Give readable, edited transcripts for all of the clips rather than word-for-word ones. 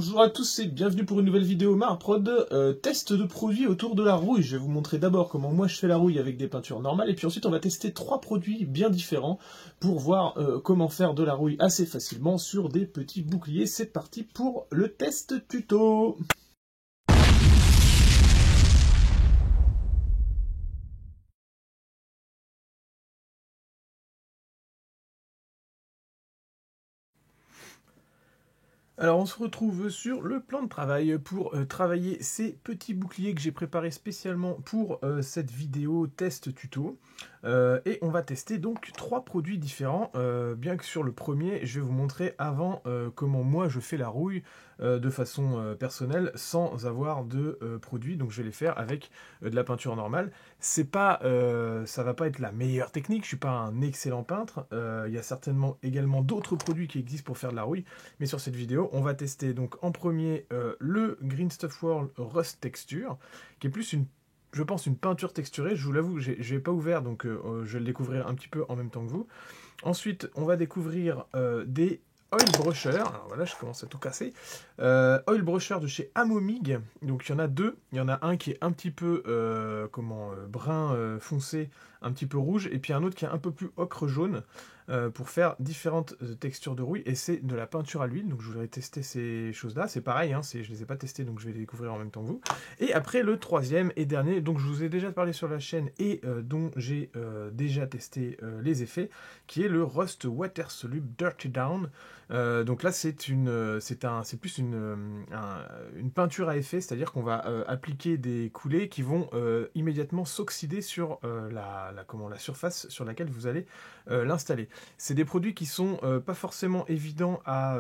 Bonjour à tous et bienvenue pour une nouvelle vidéo Marprod, test de produits autour de la rouille. Je vais vous montrer d'abord comment moi je fais la rouille avec des peintures normales et puis ensuite on va tester 3 produits bien différents pour voir comment faire de la rouille assez facilement sur des petits boucliers. C'est parti pour le test tuto. Alors on se retrouve sur le plan de travail pour travailler ces petits boucliers que j'ai préparés spécialement pour cette vidéo test tuto. Et on va tester donc 3 produits différents, bien que sur le premier je vais vous montrer avant comment moi je fais la rouille de façon personnelle sans avoir de produit. Donc je vais les faire avec de la peinture normale. C'est pas, ça va pas être la meilleure technique, je suis pas un excellent peintre. Il y a certainement également d'autres produits qui existent pour faire de la rouille, mais sur cette vidéo on va tester donc en premier le Green Stuff World Rust Texture, qui est plus je pense une peinture texturée. Je vous l'avoue, je n'ai pas ouvert, donc je vais le découvrir un petit peu en même temps que vous. Ensuite, on va découvrir des Oil Brusher. Alors voilà, je commence à tout casser. Oil Brusher de chez Amomig. Donc il y en a deux. Il y en a un qui est un petit peu brun foncé, un petit peu rouge, et puis un autre qui est un peu plus ocre jaune, pour faire différentes textures de rouille. Et c'est de la peinture à l'huile. Donc je voudrais tester ces choses-là. C'est pareil, hein, je ne les ai pas testés, donc je vais les découvrir en même temps que vous. Et après le troisième et dernier, donc je vous ai déjà parlé sur la chaîne et dont j'ai déjà testé les effets, qui est le Rust Water Soluble Dirty Down. Donc là c'est plus une peinture à effet, c'est-à-dire qu'on va appliquer des coulées qui vont immédiatement s'oxyder sur la surface sur laquelle vous allez l'installer. C'est des produits qui sont pas forcément évidents à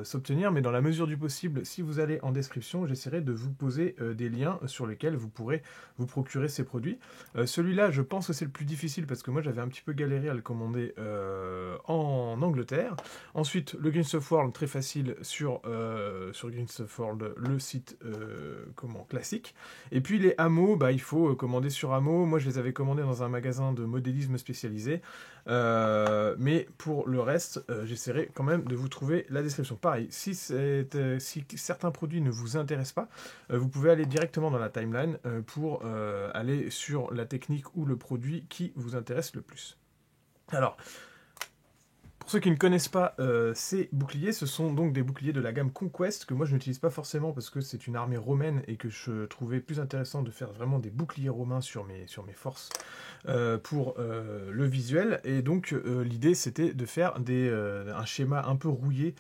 s'obtenir, mais dans la mesure du possible, si vous allez en description, j'essaierai de vous poser des liens sur lesquels vous pourrez vous procurer ces produits. Celui-là, je pense que c'est le plus difficile parce que moi j'avais un petit peu galéré à le commander en Angleterre. Ensuite, le Green Stuff World, très facile sur Green Stuff World, le site classique. Et puis les hameaux, il faut commander sur hameaux. Moi je les avais commandés dans un magasin de modélisme spécialisé. Mais pour le reste, j'essaierai quand même de vous trouver la description. Pareil, si certains produits ne vous intéressent pas, vous pouvez aller directement dans la timeline pour aller sur la technique ou le produit qui vous intéresse le plus. Alors, pour ceux qui ne connaissent pas ces boucliers, ce sont donc des boucliers de la gamme Conquest que moi je n'utilise pas forcément parce que c'est une armée romaine et que je trouvais plus intéressant de faire vraiment des boucliers romains sur mes forces pour le visuel. Et donc l'idée c'était de faire un schéma un peu rouillé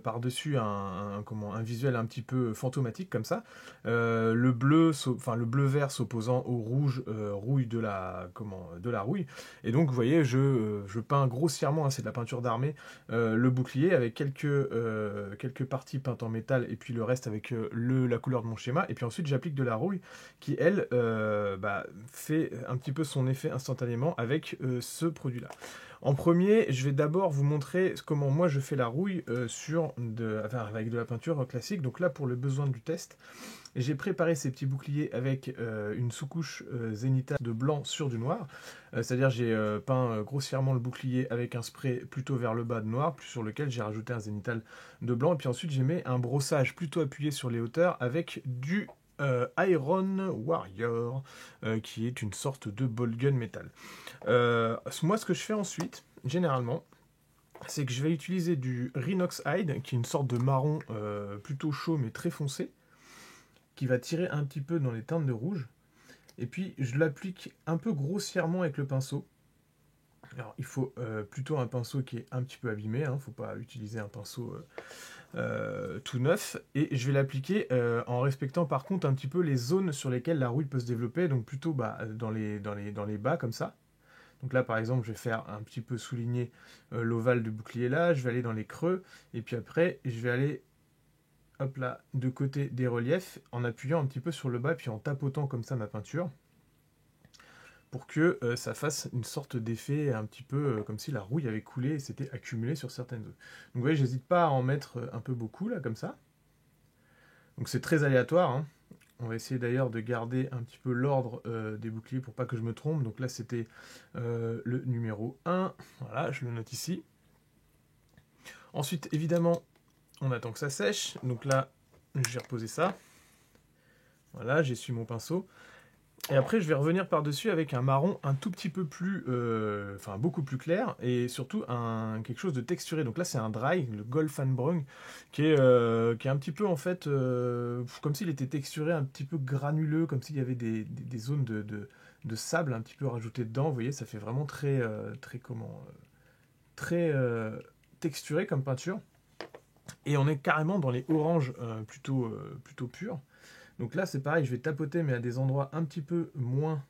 par-dessus un visuel un petit peu fantomatique comme ça. Le bleu-vert s'opposant au rouge rouille de la rouille. Et donc vous voyez, je peins grossièrement, hein, c'est de la peinture d'armée, le bouclier avec quelques parties peintes en métal et puis le reste avec la couleur de mon schéma. Et puis ensuite j'applique de la rouille qui elle fait un petit peu son effet instantanément avec ce produit-là. En premier, je vais d'abord vous montrer comment moi je fais la rouille avec de la peinture classique. Donc là, pour le besoin du test, j'ai préparé ces petits boucliers avec une sous-couche Zenithal de blanc sur du noir. C'est-à-dire j'ai peint grossièrement le bouclier avec un spray plutôt vers le bas de noir, sur lequel j'ai rajouté un Zenithal de blanc. Et puis ensuite, j'ai mis un brossage plutôt appuyé sur les hauteurs avec du Iron Warrior, qui est une sorte de ball gun métal. Moi, ce que je fais ensuite, généralement, c'est que je vais utiliser du Rhinox Hide, qui est une sorte de marron plutôt chaud mais très foncé, qui va tirer un petit peu dans les teintes de rouge. Et puis, je l'applique un peu grossièrement avec le pinceau. Alors, il faut plutôt un pinceau qui est un petit peu abîmé, il ne faut pas utiliser un pinceau tout neuf. Et je vais l'appliquer en respectant par contre un petit peu les zones sur lesquelles la rouille peut se développer, donc plutôt dans les bas comme ça. Donc là, par exemple, je vais faire un petit peu souligner l'ovale du bouclier là, je vais aller dans les creux, et puis après, je vais aller, hop là, de côté des reliefs, en appuyant un petit peu sur le bas, puis en tapotant comme ça ma peinture, pour que ça fasse une sorte d'effet un petit peu comme si la rouille avait coulé et s'était accumulée sur certaines zones. Donc vous voyez, j'hésite pas à en mettre un peu beaucoup, là, comme ça. Donc c'est très aléatoire, hein. On va essayer d'ailleurs de garder un petit peu l'ordre des boucliers pour pas que je me trompe. Donc là, c'était le numéro 1. Voilà, je le note ici. Ensuite, évidemment, on attend que ça sèche. Donc là, je vais reposer ça. Voilà, j'essuie mon pinceau. Et après, je vais revenir par-dessus avec un marron un tout petit peu plus, enfin beaucoup plus clair, et surtout quelque chose de texturé. Donc là, c'est un dry, le Golf Brown, qui est un petit peu en fait, comme s'il était texturé, un petit peu granuleux, comme s'il y avait des zones de sable un petit peu rajoutées dedans. Vous voyez, ça fait vraiment très texturé comme peinture. Et on est carrément dans les oranges plutôt purs. Donc là, c'est pareil, je vais tapoter, mais à des endroits un petit peu moins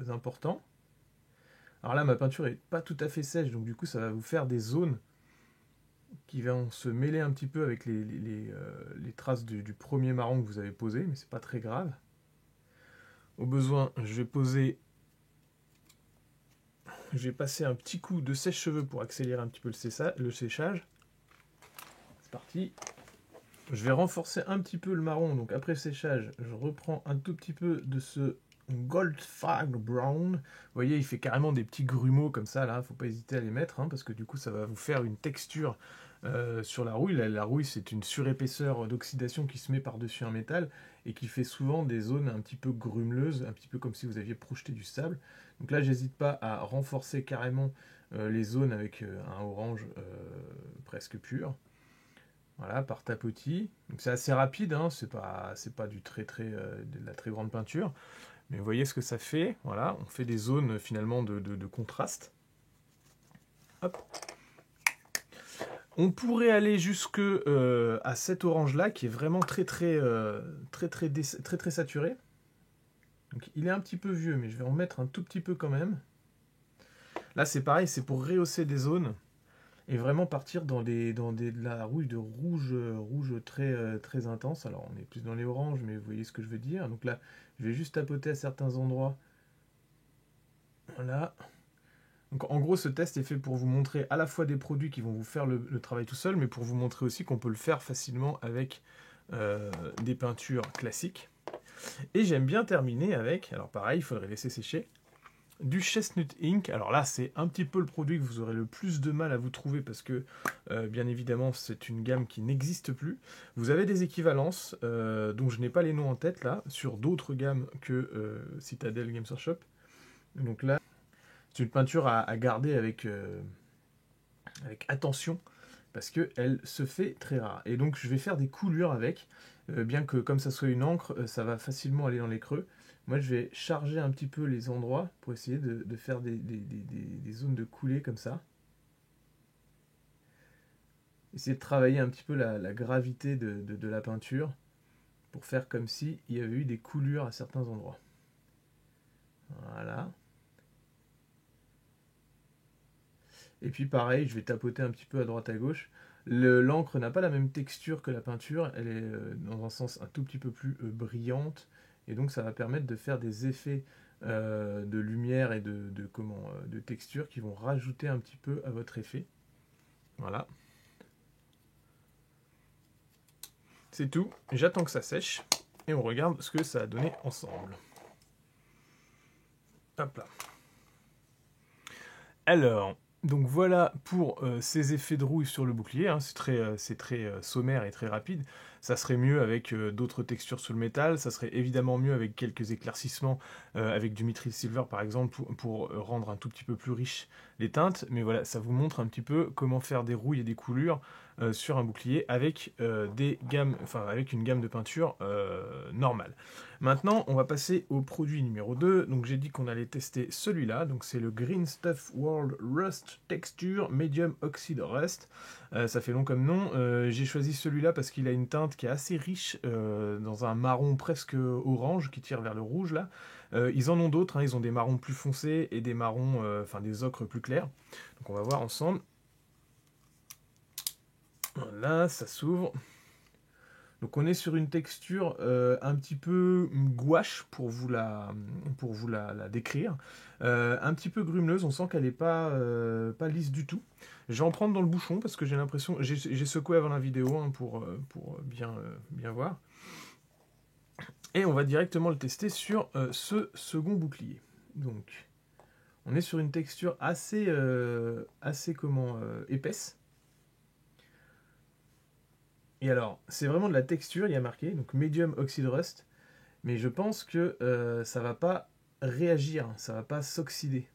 importants. Alors là, ma peinture est pas tout à fait sèche, donc du coup, ça va vous faire des zones qui vont se mêler un petit peu avec les traces du premier marron que vous avez posé, mais c'est pas très grave. Au besoin, je vais passer un petit coup de sèche-cheveux pour accélérer un petit peu le séchage. C'est parti. Je vais renforcer un petit peu le marron, donc après le séchage, je reprends un tout petit peu de ce Goldfarb Brown. Vous voyez, il fait carrément des petits grumeaux comme ça, là, faut pas hésiter à les mettre, parce que du coup, ça va vous faire une texture sur la rouille. La rouille, c'est une surépaisseur d'oxydation qui se met par-dessus un métal et qui fait souvent des zones un petit peu grumeleuses, un petit peu comme si vous aviez projeté du sable. Donc là, j'hésite pas à renforcer carrément les zones avec un orange presque pur. Voilà, par tapotis. Donc c'est assez rapide, hein, c'est pas de la très grande peinture. Mais vous voyez ce que ça fait. Voilà, on fait des zones finalement de contraste. Hop. On pourrait aller jusque à cet orange-là qui est vraiment très saturé. Donc il est un petit peu vieux, mais je vais en mettre un tout petit peu quand même. Là c'est pareil, c'est pour rehausser des zones. Et vraiment partir dans de la rouille de rouge très intense. Alors on est plus dans les oranges, mais vous voyez ce que je veux dire. Donc là, je vais juste tapoter à certains endroits. Voilà. Donc en gros, ce test est fait pour vous montrer à la fois des produits qui vont vous faire le travail tout seul, mais pour vous montrer aussi qu'on peut le faire facilement avec des peintures classiques. Et j'aime bien terminer avec, alors pareil, il faudrait laisser sécher, du Chestnut Ink. Alors là, c'est un petit peu le produit que vous aurez le plus de mal à vous trouver parce que, bien évidemment, c'est une gamme qui n'existe plus. Vous avez des équivalences, dont je n'ai pas les noms en tête là, sur d'autres gammes que Citadel Games Workshop. Donc là, c'est une peinture à garder avec attention parce qu'elle se fait très rare. Et donc, je vais faire des coulures avec, bien que comme ça soit une encre, ça va facilement aller dans les creux. Moi, je vais charger un petit peu les endroits pour essayer de faire des zones de coulée comme ça. Essayer de travailler un petit peu la gravité de la peinture pour faire comme si il y avait eu des coulures à certains endroits. Voilà. Et puis pareil, je vais tapoter un petit peu à droite à gauche. L'encre n'a pas la même texture que la peinture, elle est dans un sens un tout petit peu plus brillante, et donc ça va permettre de faire des effets de lumière et de texture qui vont rajouter un petit peu à votre effet. Voilà. C'est tout, j'attends que ça sèche, et on regarde ce que ça a donné ensemble. Hop là. Alors, donc voilà pour ces effets de rouille sur le bouclier, hein. C'est très sommaire et très rapide. Ça serait mieux avec d'autres textures sur le métal, ça serait évidemment mieux avec quelques éclaircissements, avec du Mithril Silver par exemple, pour rendre un tout petit peu plus riche les teintes. Mais voilà, ça vous montre un petit peu comment faire des rouilles et des coulures sur un bouclier avec, avec une gamme de peinture normale. Maintenant, on va passer au produit numéro 2. Donc j'ai dit qu'on allait tester celui-là. Donc c'est le Green Stuff World Rust Texture Medium Oxide Rust. Ça fait long comme nom. J'ai choisi celui-là parce qu'il a une teinte qui est assez riche dans un marron presque orange qui tire vers le rouge là. Ils en ont d'autres, hein. Ils ont des marrons plus foncés et des marrons, des ocres plus clairs. Donc on va voir ensemble. Voilà, ça s'ouvre. Donc on est sur une texture un petit peu gouache pour vous la décrire. Un petit peu grumeleuse, on sent qu'elle n'est pas lisse du tout. Je vais en prendre dans le bouchon parce que j'ai l'impression... J'ai secoué avant la vidéo hein, pour bien voir. Et on va directement le tester sur ce second bouclier. Donc on est sur une texture assez épaisse. Et alors, c'est vraiment de la texture, il y a marqué, donc Medium Oxide Rust, mais je pense que ça va pas réagir, ça va pas s'oxyder.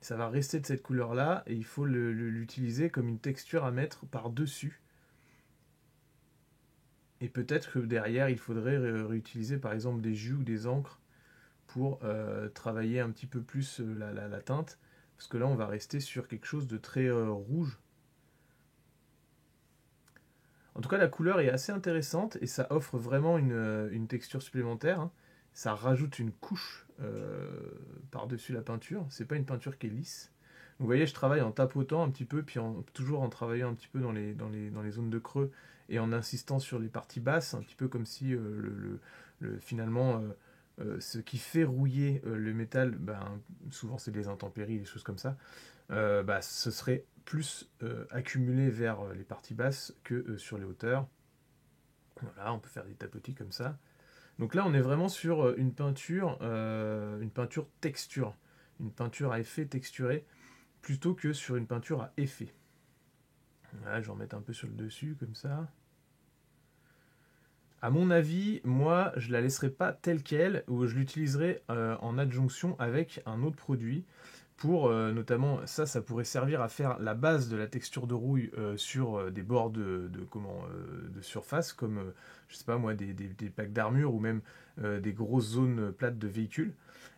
Ça va rester de cette couleur-là, et il faut l'utiliser comme une texture à mettre par-dessus. Et peut-être que derrière, il faudrait réutiliser par exemple des jus ou des encres pour travailler un petit peu plus la teinte. Parce que là, on va rester sur quelque chose de très rouge. En tout cas, la couleur est assez intéressante et ça offre vraiment une texture supplémentaire, hein. Ça rajoute une couche par-dessus la peinture. C'est pas une peinture qui est lisse. Donc, vous voyez, je travaille en tapotant un petit peu, puis toujours en travaillant un petit peu dans les zones de creux et en insistant sur les parties basses, un petit peu comme si finalement ce qui fait rouiller le métal, ben, souvent c'est des intempéries, des choses comme ça, bah, ce serait plus accumulé vers les parties basses que sur les hauteurs. Voilà, on peut faire des tapotis comme ça. Donc là, on est vraiment sur une peinture texture, une peinture à effet texturé, plutôt que sur une peinture à effet. Voilà, je vais en mettre un peu sur le dessus, comme ça. À mon avis, moi, je la laisserai pas telle qu'elle, ou je l'utiliserai en adjonction avec un autre produit. Pour notamment, ça pourrait servir à faire la base de la texture de rouille sur des bords de surface, comme, je sais pas moi, des plaques d'armure ou même des grosses zones plates de véhicules.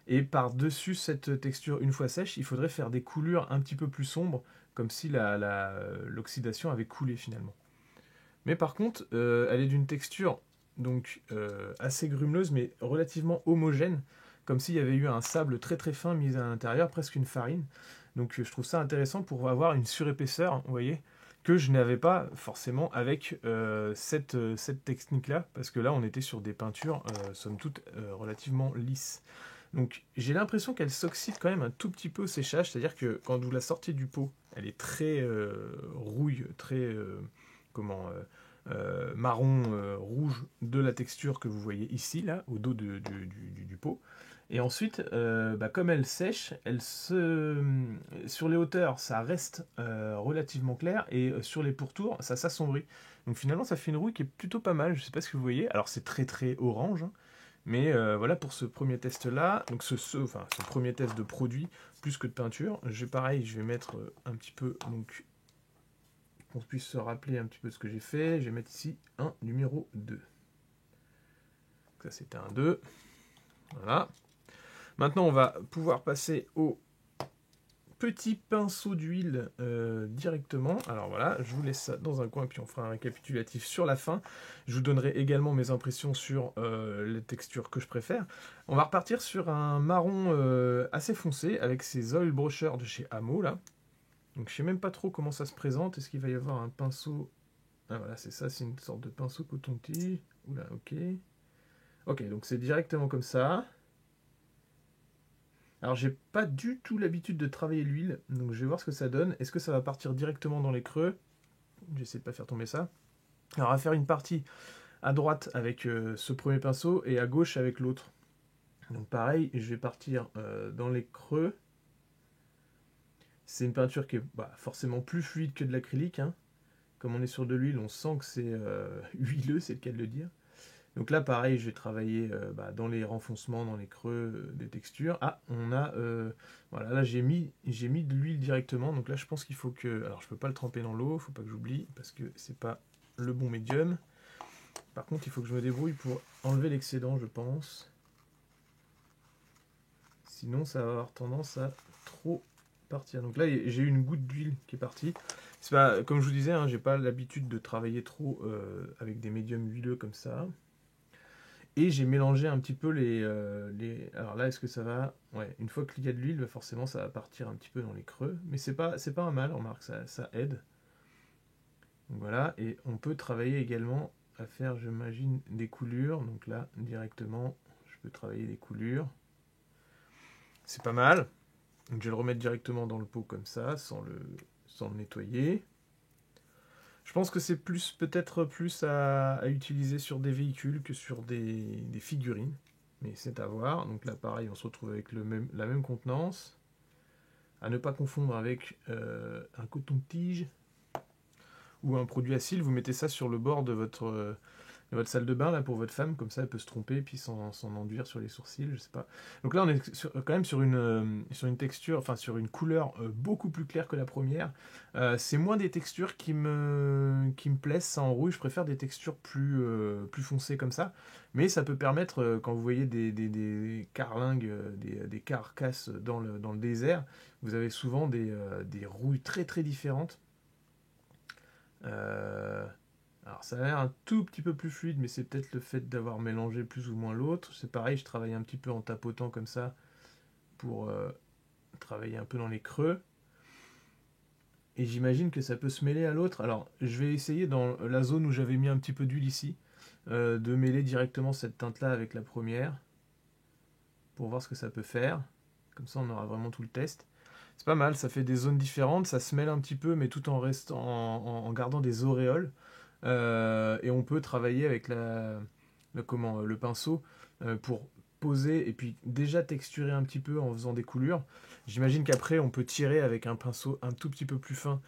Et par-dessus cette texture, une fois sèche, il faudrait faire des coulures un petit peu plus sombres, comme si l'oxydation avait coulé finalement. Mais par contre, elle est d'une texture donc assez grumeleuse, mais relativement homogène, comme s'il y avait eu un sable très très fin mis à l'intérieur, presque une farine. Donc je trouve ça intéressant pour avoir une surépaisseur, vous voyez, que je n'avais pas forcément avec cette technique-là, parce que là on était sur des peintures, somme toute, relativement lisses. Donc j'ai l'impression qu'elle s'oxyde quand même un tout petit peu au séchage, c'est-à-dire que quand vous la sortez du pot, elle est très rouille, très marron rouge de la texture que vous voyez ici, là, au dos du pot. Et ensuite, bah, comme elle sèche, sur les hauteurs, ça reste relativement clair, et sur les pourtours, ça s'assombrit. Donc finalement, ça fait une rouille qui est plutôt pas mal. Je sais pas ce que vous voyez. Alors c'est très très orange, hein. Mais voilà pour ce premier test-là, donc ce premier test de produit, plus que de peinture. Pareil, je vais mettre un petit peu, donc qu'on puisse se rappeler un petit peu de ce que j'ai fait. Je vais mettre ici un numéro 2. Ça c'était un 2. Voilà. Maintenant on va pouvoir passer au petit pinceau d'huile directement. Alors voilà, je vous laisse ça dans un coin, puis on fera un récapitulatif sur la fin. Je vous donnerai également mes impressions sur les textures que je préfère. On va repartir sur un marron assez foncé, avec ces oil brushers de chez Amo, là. Donc je sais même pas trop comment ça se présente. Est-ce qu'il va y avoir un pinceau... Ah voilà, c'est ça, c'est une sorte de pinceau coton-tige. Oula, ok. Ok, donc c'est directement comme ça. Alors j'ai pas du tout l'habitude de travailler l'huile, donc je vais voir ce que ça donne. Est-ce que ça va partir directement dans les creux? J'essaie de pas faire tomber ça. Alors on va faire une partie à droite avec ce premier pinceau et à gauche avec l'autre. Donc pareil, je vais partir dans les creux. C'est une peinture qui est forcément plus fluide que de l'acrylique, hein. Comme on est sur de l'huile, on sent que c'est huileux, c'est le cas de le dire. Donc là, pareil, je vais travailler dans les renfoncements, dans les creux des textures. Ah, voilà, là j'ai mis de l'huile directement. Donc là, je pense qu'il faut que... Alors, je peux pas le tremper dans l'eau, faut pas que j'oublie, parce que c'est pas le bon médium. Par contre, il faut que je me débrouille pour enlever l'excédent, je pense. Sinon, ça va avoir tendance à trop partir. Donc là, j'ai eu une goutte d'huile qui est partie. C'est pas, comme je vous disais, hein, j'ai pas l'habitude de travailler trop avec des médiums huileux comme ça. Et j'ai mélangé un petit peu Alors là, est-ce que ça va... Ouais, une fois qu'il y a de l'huile, forcément, ça va partir un petit peu dans les creux. Mais c'est pas un mal, remarque, ça aide. Donc voilà, et on peut travailler également à faire, j'imagine, des coulures. Donc là, directement, je peux travailler des coulures. C'est pas mal. Donc je vais le remettre directement dans le pot comme ça, sans le nettoyer. Je pense que c'est peut-être plus à utiliser sur des véhicules que sur des figurines. Mais c'est à voir. Donc là, pareil, on se retrouve avec la même contenance. À ne pas confondre avec un coton-tige. ou un produit à cils, vous mettez ça sur le bord de votre salle de bain là pour votre femme, comme ça elle peut se tromper puis s'en enduire sur les sourcils, je sais pas. Donc là on est quand même sur une texture, enfin sur une couleur beaucoup plus claire que la première. C'est moins des textures qui me plaisent, ça en rouge, je préfère des textures plus foncées comme ça. Mais ça peut permettre, quand vous voyez des carlingues, des carcasses dans le désert, vous avez souvent des rouilles très très différentes. Euh, alors ça a l'air un tout petit peu plus fluide, mais c'est peut-être le fait d'avoir mélangé plus ou moins l'autre. C'est pareil, je travaille un petit peu en tapotant comme ça pour travailler un peu dans les creux. Et j'imagine que ça peut se mêler à l'autre. Alors je vais essayer dans la zone où j'avais mis un petit peu d'huile ici, de mêler directement cette teinte-là avec la première, pour voir ce que ça peut faire. Comme ça on aura vraiment tout le test. C'est pas mal, ça fait des zones différentes, ça se mêle un petit peu, mais tout en restant en gardant des auréoles. Et on peut travailler avec le pinceau pour poser et puis déjà texturer un petit peu en faisant des coulures. J'imagine qu'après on peut tirer avec un pinceau un tout petit peu plus fin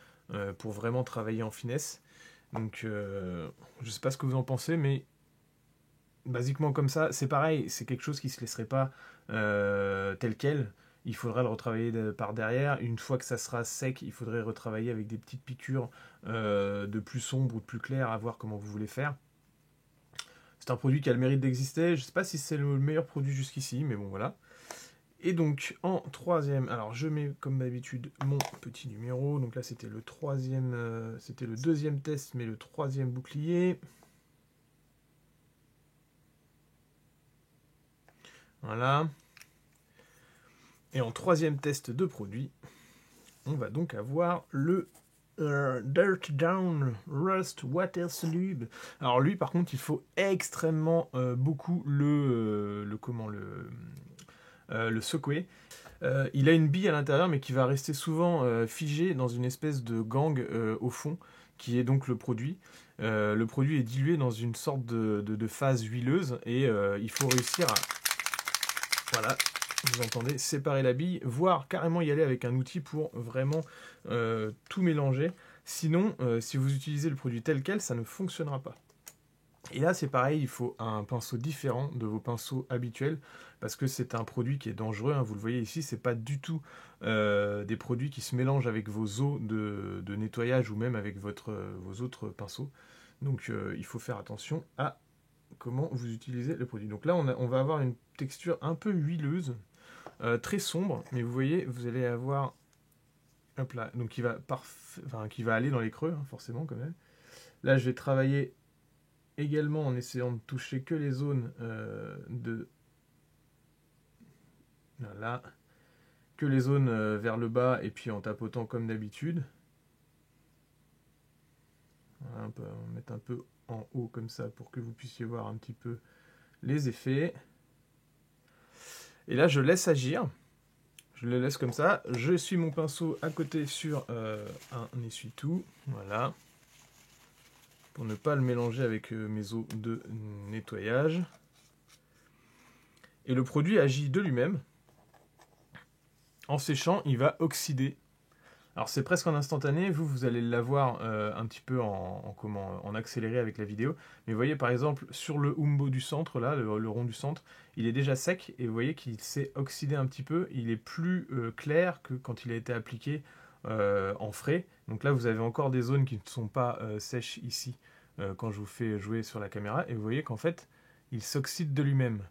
pour vraiment travailler en finesse. Donc je sais pas ce que vous en pensez, mais basiquement comme ça, c'est pareil, c'est quelque chose qui se laisserait pas tel quel. Il faudra le retravailler par derrière. Une fois que ça sera sec, il faudrait retravailler avec des petites piqûres de plus sombre ou de plus clair, à voir comment vous voulez faire. C'est un produit qui a le mérite d'exister. Je ne sais pas si c'est le meilleur produit jusqu'ici, mais bon voilà. Et donc en troisième, alors je mets comme d'habitude mon petit numéro. Donc là c'était le troisième, c'était le deuxième test, mais le troisième bouclier. Voilà. Et en troisième test de produit, on va donc avoir le Dirt Down Rust Water Soluble. Alors lui par contre il faut extrêmement beaucoup le secouer. Il a une bille à l'intérieur mais qui va rester souvent figé dans une espèce de gang au fond qui est donc le produit. Le produit est dilué dans une sorte de phase huileuse et il faut réussir à... Voilà, vous entendez, séparer la bille, voire carrément y aller avec un outil pour vraiment tout mélanger. Sinon, si vous utilisez le produit tel quel, ça ne fonctionnera pas. Et là, c'est pareil, il faut un pinceau différent de vos pinceaux habituels, parce que c'est un produit qui est dangereux, hein, vous le voyez ici, c'est pas du tout des produits qui se mélangent avec vos eaux de nettoyage ou même avec vos autres pinceaux. Donc il faut faire attention à comment vous utilisez le produit. Donc là, on va avoir une texture un peu huileuse, très sombre, mais vous voyez, vous allez avoir, hop là, donc qui va aller dans les creux, hein, forcément quand même. Là, je vais travailler également en essayant de toucher que les zones voilà, que les zones vers le bas et puis en tapotant comme d'habitude. Voilà, on peut en mettre un peu en haut comme ça pour que vous puissiez voir un petit peu les effets. Et là, je laisse agir. Je le laisse comme ça. Je suis mon pinceau à côté sur un essuie-tout. Voilà. Pour ne pas le mélanger avec mes eaux de nettoyage. Et le produit agit de lui-même. En séchant, il va oxyder. Alors c'est presque en instantané, vous allez l'avoir un petit peu en accéléré avec la vidéo. Mais vous voyez par exemple sur le Umbo du centre, là, le rond du centre, il est déjà sec et vous voyez qu'il s'est oxydé un petit peu. Il est plus clair que quand il a été appliqué en frais. Donc là vous avez encore des zones qui ne sont pas sèches ici quand je vous fais jouer sur la caméra. Et vous voyez qu'en fait il s'oxyde de lui-même.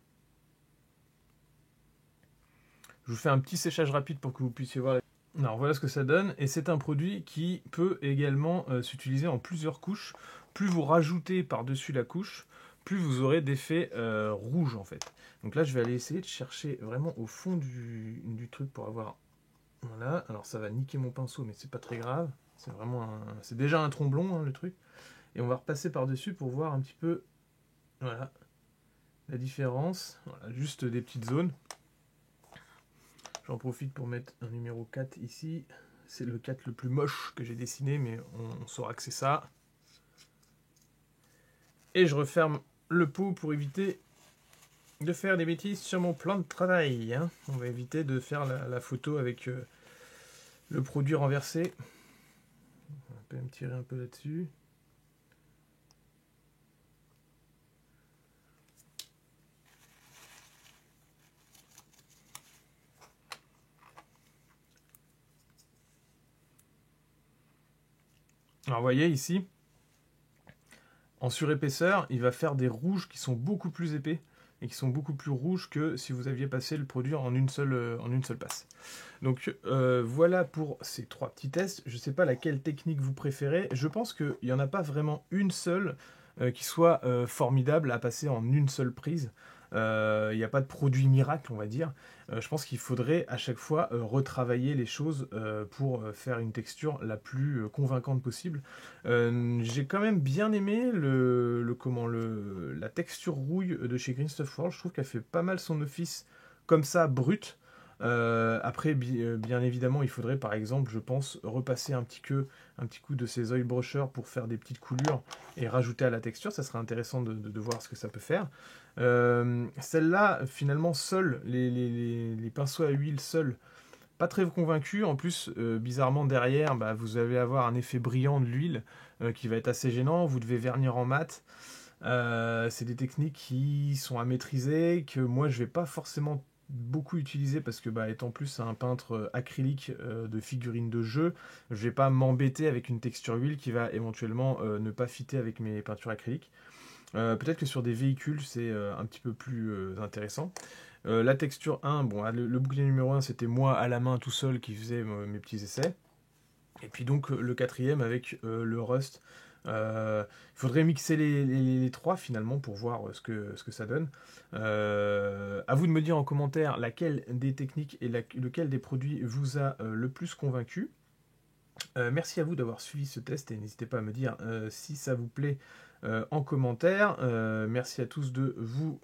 Je vous fais un petit séchage rapide pour que vous puissiez voir. Alors voilà ce que ça donne, et c'est un produit qui peut également s'utiliser en plusieurs couches. Plus vous rajoutez par-dessus la couche, plus vous aurez d'effets rouges en fait. Donc là je vais aller essayer de chercher vraiment au fond du truc pour avoir... Voilà, alors ça va niquer mon pinceau mais c'est pas très grave. C'est vraiment c'est déjà un tromblon hein, le truc. Et on va repasser par-dessus pour voir un petit peu voilà, la différence. Voilà, juste des petites zones. J'en profite pour mettre un numéro 4 ici. C'est le 4 le plus moche que j'ai dessiné, mais on saura que c'est ça. Et je referme le pot pour éviter de faire des bêtises sur mon plan de travail. Hein. On va éviter de faire la photo avec le produit renversé. quand même tirer un peu là-dessus. Alors vous voyez ici, en surépaisseur, il va faire des rouges qui sont beaucoup plus épais et qui sont beaucoup plus rouges que si vous aviez passé le produit en une seule passe. Donc voilà pour ces 3 petits tests. Je ne sais pas laquelle technique vous préférez. Je pense qu'il n'y en a pas vraiment une seule qui soit formidable à passer en une seule prise. Il n'y a pas de produit miracle, on va dire. Je pense qu'il faudrait à chaque fois retravailler les choses pour faire une texture la plus convaincante possible. J'ai quand même bien aimé la texture rouille de chez Green Stuff World. Je trouve qu'elle fait pas mal son office comme ça, brute. Après, bien évidemment, il faudrait par exemple, je pense, repasser un petit coup de ces oil brushers pour faire des petites coulures et rajouter à la texture. Ça serait intéressant de voir ce que ça peut faire. Celle-là, finalement, seule, les pinceaux à huile seuls, pas très convaincu. En plus, bizarrement, derrière, bah, vous allez avoir un effet brillant de l'huile qui va être assez gênant. Vous devez vernir en mat. C'est des techniques qui sont à maîtriser, que moi, je vais pas forcément beaucoup utiliser parce que étant plus un peintre acrylique de figurines de jeu, je vais pas m'embêter avec une texture huile qui va éventuellement ne pas fitter avec mes peintures acryliques. Peut-être que sur des véhicules c'est un petit peu plus intéressant. La texture 1, bon, le bouclier numéro 1 c'était moi à la main tout seul qui faisais mes petits essais. Et puis donc le 4e avec le Rust. Il faudrait mixer les 3 finalement pour voir ce que ça donne. À vous de me dire en commentaire laquelle des techniques et lequel des produits vous a le plus convaincu. Merci à vous d'avoir suivi ce test et n'hésitez pas à me dire si ça vous plaît en commentaire. Merci à tous de vous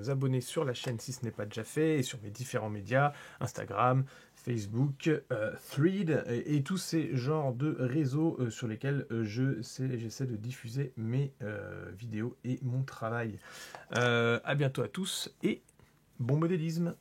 abonner sur la chaîne si ce n'est pas déjà fait et sur mes différents médias, Instagram, Facebook, Thread et tous ces genres de réseaux sur lesquels j'essaie de diffuser mes vidéos et mon travail. À bientôt à tous et bon modélisme!